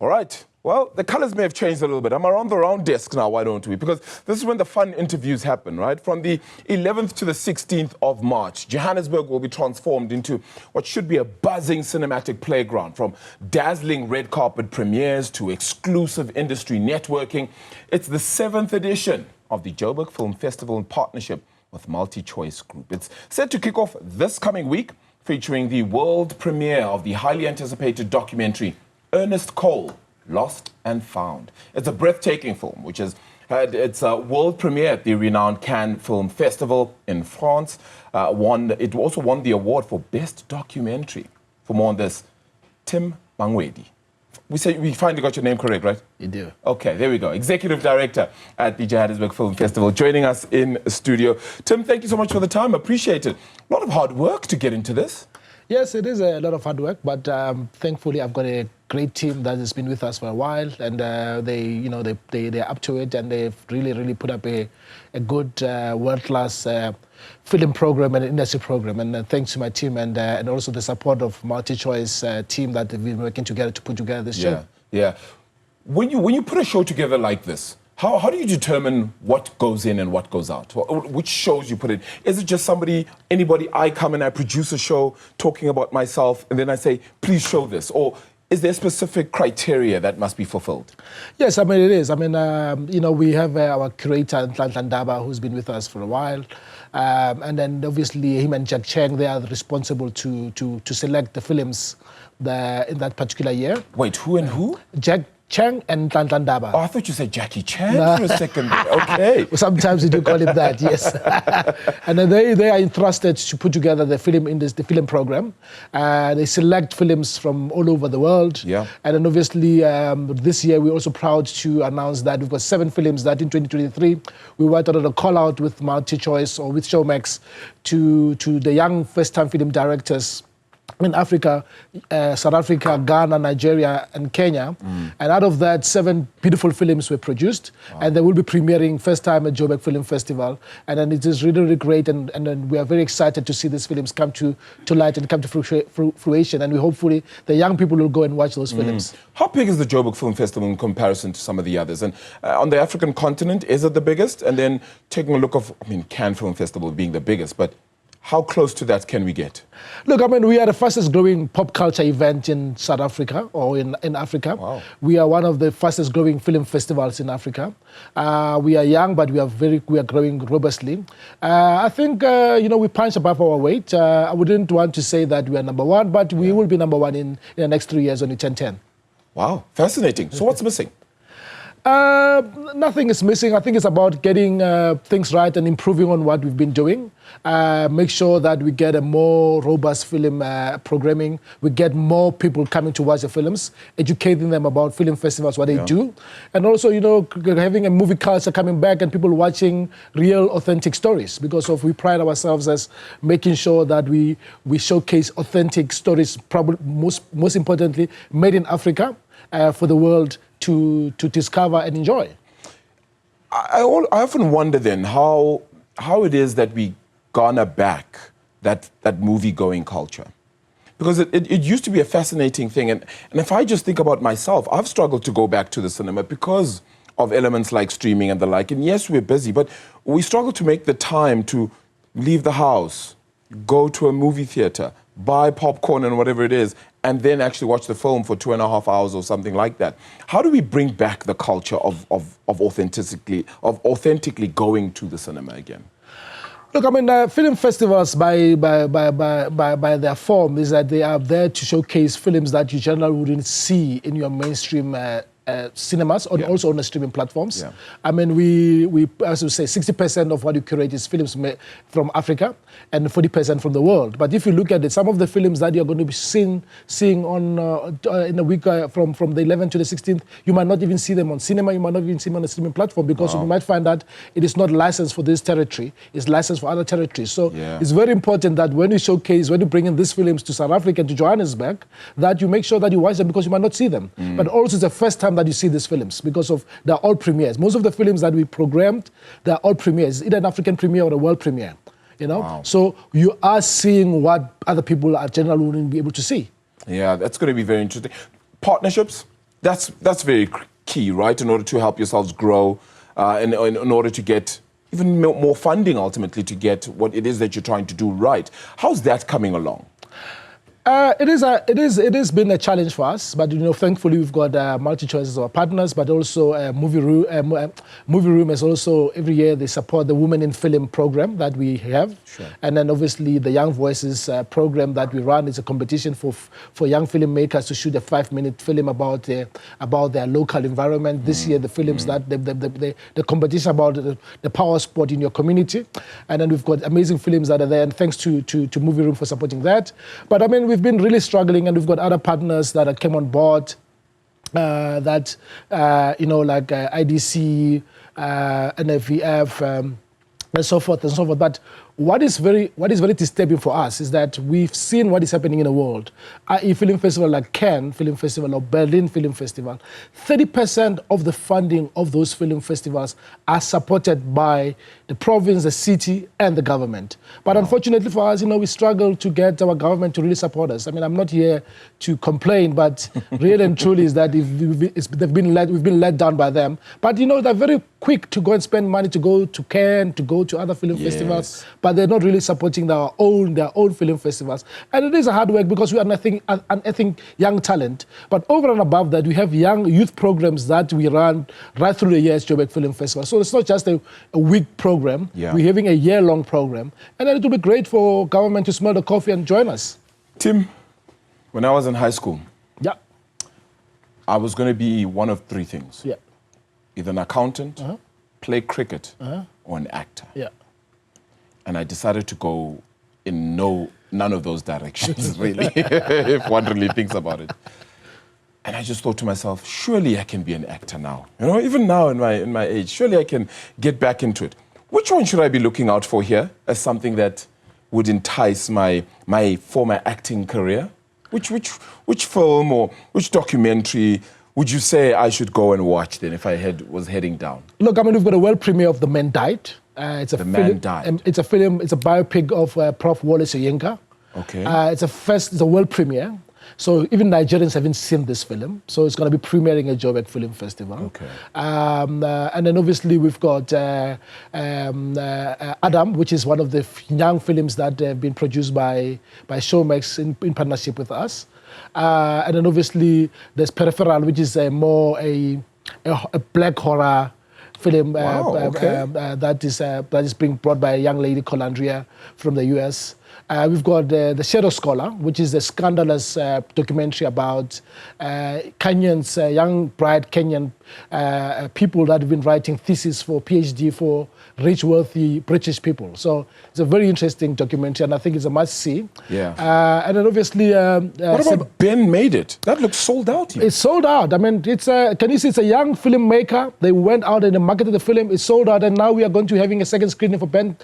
All right. Well, the colors may have changed a little bit. I'm around the round desk now, why don't we? Because this is when the fun interviews happen, right? From the 11th to the 16th of March, Johannesburg will be transformed into what should be a buzzing cinematic playground. From dazzling red carpet premieres to exclusive industry networking, it's the 7th edition of the Joburg Film Festival in partnership with MultiChoice Group. It's set to kick off this coming week, featuring the world premiere of the highly anticipated documentary, Ernest Cole, Lost and Found. It's a breathtaking film, which has had its world premiere at the renowned Cannes Film Festival in France. It also won the award for Best Documentary. For more on this, Tim Mangwedi. We finally got your name correct, right? You do. Okay, there we go. Executive Director at the Johannesburg Film Festival, joining us in studio. Tim, thank you so much for the time. Appreciate it. A lot of hard work to get into this. Yes, it is a lot of hard work, but thankfully I've got a great team that has been with us for a while, and they're up to it, and they've really put up a good world-class film program and industry program. And thanks to my team and also the support of MultiChoice team that have been working together to put together this show. Yeah. When you put a show together like this, how do you determine what goes in and what goes out? Which shows you put in? Is it just anybody, I come and I produce a show talking about myself and then I say, please show this? Or is there specific criteria that must be fulfilled? Yes, I mean, it is. I mean, we have our curator, Ndaba, who's been with us for a while. And then obviously him and Jack Chang, they are responsible to select the films in that particular year. Wait, who and who? Jack Chang and Ndaba. Oh, I thought you said Jackie Chan for a second. Okay. Sometimes we do call him that, yes. And then they are entrusted to put together the film program. They select films from all over the world. Yeah. And then obviously this year we're also proud to announce that we've got 7 films that in 2023 we went on a call out with MultiChoice or with Showmax to the young first-time film directors in Africa, South Africa, Ghana, Nigeria, and Kenya. And out of that, 7 beautiful films were produced. Wow. And they will be premiering first time at Joburg Film Festival. And then it is really great. And then we are very excited to see these films come to light and come to fruition. And we hopefully the young people will go and watch those films. How big is the Joburg Film Festival in comparison to some of the others? And on the African continent, is it the biggest? And then taking a look of, Cannes Film Festival being the biggest, but how close to that can we get? Look, we are the fastest growing pop culture event in South Africa or in Africa. Wow. We are one of the fastest growing film festivals in Africa. We are young, but we are growing robustly. I think, we punch above our weight. I wouldn't want to say that we are number one, but we will be number one in the next 3 years on the 10-10. Wow, fascinating. So what's missing? Nothing is missing. I think it's about getting things right and improving on what we've been doing. Make sure that we get a more robust film programming. We get more people coming to watch the films, educating them about film festivals, what they do. And also, having a movie culture coming back and people watching real, authentic stories, because we pride ourselves as making sure that we showcase authentic stories, probably most importantly, made in Africa for the world to discover and enjoy. I often wonder then how it is that we garner back that movie-going culture. Because it used to be a fascinating thing. And if I just think about myself, I've struggled to go back to the cinema because of elements like streaming and the like. And yes, we're busy, but we struggle to make the time to leave the house, go to a movie theater, buy popcorn and whatever it is, and then actually watch the film for 2.5 hours or something like that. How do we bring back the culture of authentically going to the cinema again? Look, film festivals by their form is that they are there to showcase films that you generally wouldn't see in your mainstream cinemas or also on the streaming platforms. Yeah. We as we say, 60% of what you curate is films from Africa and 40% from the world. But if you look at it, some of the films that you're going to be seeing on in a week from the 11th to the 16th, you might not even see them on cinema, you might not even see them on the streaming platform, because you might find that it is not licensed for this territory, it's licensed for other territories. So it's very important that when you bring in these films to South Africa and to Johannesburg, that you make sure that you watch them, because you might not see them. But also it's the first time that you see these films, because they're all premieres. Most of the films that we programmed, they're all premieres, either an African premiere or a world premiere. Wow. So you are seeing what other people are generally wouldn't be able to see. Yeah, that's going to be very interesting. Partnerships, That's very key, right? In order to help yourselves grow, and in order to get even more funding ultimately to get what it is that you're trying to do right. How's that coming along? It has been a challenge for us, but thankfully we've got MultiChoice as our partners, but also Movie Room is also every year they support the Women in Film program that we have, sure. And then obviously the Young Voices program that we run is a competition for young filmmakers to shoot a 5-minute film about their local environment. This year the films that the competition about the power sport in your community, and then we've got amazing films that are there, and thanks to Movie Room for supporting that. But I mean, we've been really struggling, and we've got other partners that have come on board, like IDC, NFVF, and so forth and so forth. But what is very disturbing for us is that we've seen what is happening in the world. A film festival like Cannes Film Festival or Berlin Film Festival, 30% of the funding of those film festivals are supported by the province, the city, and the government. But unfortunately for us, we struggle to get our government to really support us. I mean, I'm not here to complain, but really and truly is that we've been let down by them. But they're very quick to go and spend money to go to Cannes, to go to other film festivals, but they're not really supporting their own film festivals. And it is a hard work because we are unearthing young talent. But over and above that, we have young youth programs that we run right through the year at Joburg Film Festival. So it's not just a week program. Yeah. We're having a year-long program. And then it will be great for government to smell the coffee and join us. Tim, when I was in high school, yeah, I was going to be one of three things. Yeah. Either an accountant, play cricket, or an actor. Yeah. And I decided to go in none of those directions, really, if one really thinks about it. And I just thought to myself, surely I can be an actor now. Even now in my age, surely I can get back into it. Which one should I be looking out for here as something that would entice my former acting career? Which film or which documentary would you say I should go and watch then if I was heading down? Look, I mean, we've got a world premiere of The Man Died. It's a biopic of Prof. Wallace Soyinka. Okay. It's a world premiere. So even Nigerians haven't seen this film. So it's going to be premiering at Joburg Film Festival. Okay. And then obviously we've got Adam, which is one of the young films that have been produced by Showmax in partnership with us. And then obviously there's Peripheral, which is more a black horror film that is being brought by a young lady called Andrea from the US. We've got The Shadow Scholar, which is a scandalous documentary about Kenyans, young, bright Kenyan people that have been writing theses for PhD for rich, wealthy British people. So it's a very interesting documentary, and I think it's a must-see. Yeah. And then obviously... what about Ben Made It? That looks sold out here. It's sold out. I mean, can you see it's a young filmmaker. They went out and they marketed the film. It's sold out, and now we are going to be having a second screening for Ben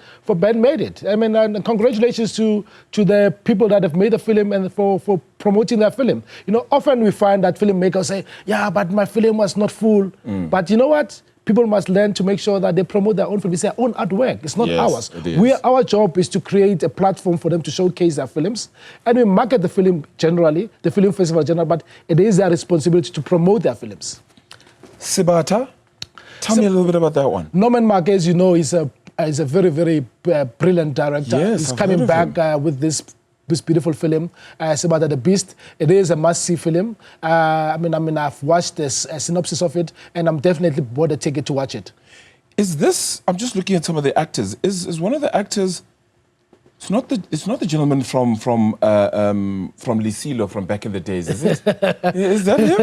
Made It. I mean, and congratulations to the people that have made the film and for promoting their film. Often we find that filmmakers say, yeah, but my film was not full. But you know what? People must learn to make sure that they promote their own film. It's their own artwork. It's not ours. It is. Our job is to create a platform for them to showcase their films. And we market the film generally, the film festival generally, but it is their responsibility to promote their films. Sibata, tell me a little bit about that one. Norman Marquez, is a very, very brilliant director. Yes, he's coming back with this beautiful film, Sibata the Beast. It is a must-see film. I've watched a synopsis of it, and I'm definitely bought a ticket to watch it. Is this? I'm just looking at some of the actors. Is one of the actors? It's not the gentleman from Lisilo from back in the days, is it? Is that him?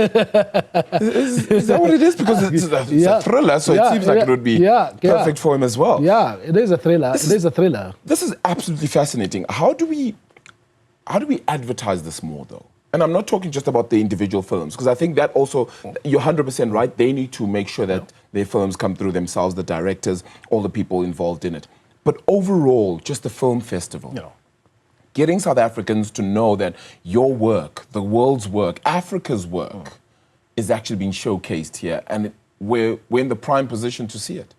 Is that what it is? Because it's a thriller, so it seems like it would be perfect for him as well. Yeah, it is a thriller. It is a thriller. This is absolutely fascinating. How do we advertise this more, though? And I'm not talking just about the individual films, because I think that also, you're 100% right, they need to make sure that their films come through themselves, the directors, all the people involved in it. But overall, just the film festival, getting South Africans to know that your work, the world's work, Africa's work, is actually being showcased here, and we're in the prime position to see it.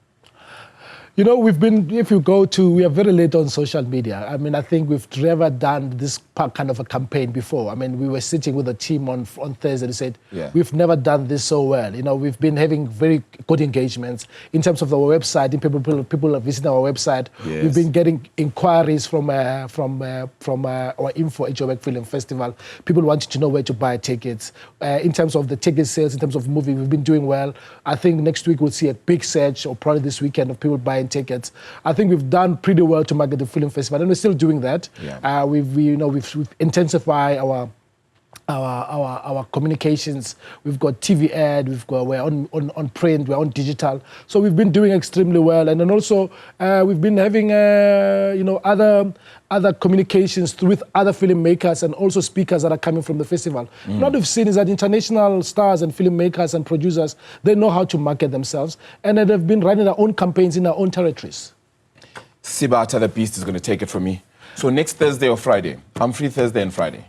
You know, we are very late on social media. I mean, I think we've never done this kind of a campaign before. I mean, we were sitting with a team on Thursday and said, we've never done this so well. You know, we've been having very good engagements in terms of our website. People are visiting our website. Yes. We've been getting inquiries from our info at Joburg Film Festival. People wanted to know where to buy tickets. In terms of the ticket sales, in terms of movie, we've been doing well. I think next week we'll see a big surge, or probably this weekend, of people buying tickets. I think we've done pretty well to market the film festival, and we're still doing that. Yeah. We've intensified our communications. We've got TV ad, we're on print, we're on digital. So we've been doing extremely well, and then also we've been having other communications with other filmmakers and also speakers that are coming from the festival. What we've seen is that international stars and filmmakers and producers, they know how to market themselves, and they've been running their own campaigns in their own territories. Sibata the Beast is going to take it from me. So next Thursday or Friday, I'm free Thursday and Friday.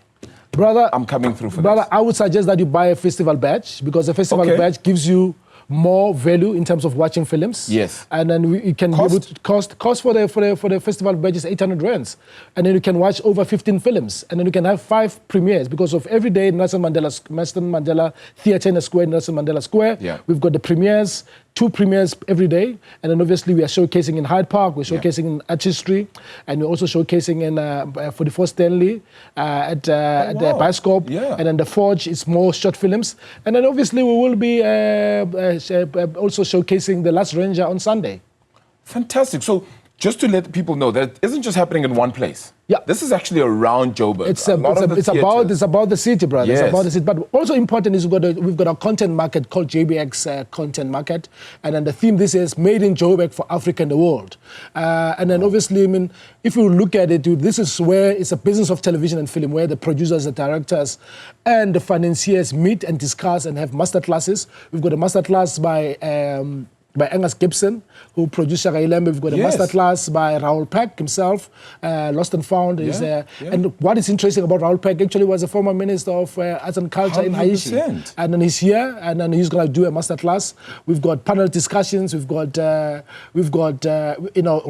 Brother, I'm coming through for brother, this. I would suggest that you buy a festival badge, because a festival badge gives you more value in terms of watching films. Yes. And then you can be able to cost for the festival badge is 800 rands. And then you can watch over 15 films. And then you can have 5 premieres, because of every day Nelson Mandela Theatre in the Square, Nelson Mandela Square. Yeah. We've got the premieres, 2 premieres every day. And then obviously we are showcasing in Hyde Park, we're showcasing in Artistry, and we're also showcasing in 44 Stanley at the Bioscope. Yeah. And then the Forge is more short films. And then obviously we will be also showcasing The Last Ranger on Sunday. Fantastic. So just to let people know that it isn't just happening in one place. Yeah. This is actually around Joburg. It's about the city, brother. Yes. It's about the city. But also important is we've got a content market called JBX Content Market. And then the theme this is Made in Joburg for Africa and the World. And then obviously, I mean, if you look at it, this is where it's a business of television and film, where the producers, the directors, and the financiers meet and discuss and have masterclasses. We've got a masterclass by Angus Gibson, who produced Shaka Ilembe. We've got a masterclass by Raoul Peck himself, Lost and Found. And what is interesting about Raoul Peck, actually was a former minister of arts and culture in Haiti. And then he's here, and then he's going to do a masterclass. We've got panel discussions. We've got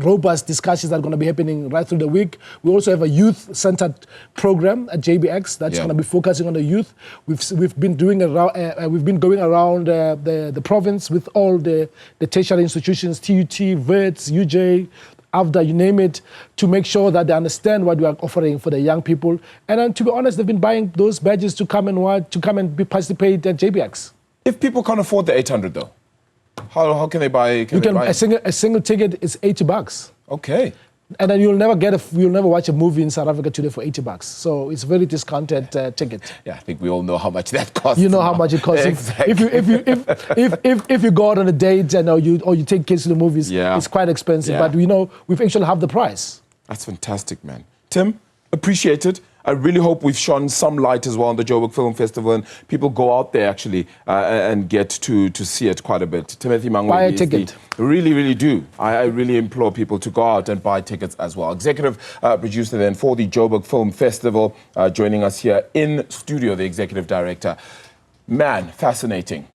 robust discussions that are going to be happening right through the week. We also have a youth-centered program at JBX that's going to be focusing on the youth. We've been going around the province with all the tertiary institutions, TUT, VETS, UJ, AFDA, you name it, to make sure that they understand what we are offering for the young people. And then, to be honest, they've been buying those badges to come and participate at JBX. If people can't afford the 800 though, how can they buy? A single ticket is $80. Okay. And then you'll never watch a movie in South Africa today for $80. So it's a very discounted ticket. Yeah, I think we all know how much that costs. You know how much it costs. Exactly. If you go out on a date and or you take kids to the movies, it's quite expensive. But we've actually halved the price. That's fantastic, man. Tim, appreciate it. I really hope we've shone some light as well on the Joburg Film Festival, and people go out there actually and get to see it quite a bit. Timothy Mangwedi, buy a ticket. Really, really do. I really implore people to go out and buy tickets as well. Executive producer then for the Joburg Film Festival, joining us here in studio, the executive director. Man, fascinating.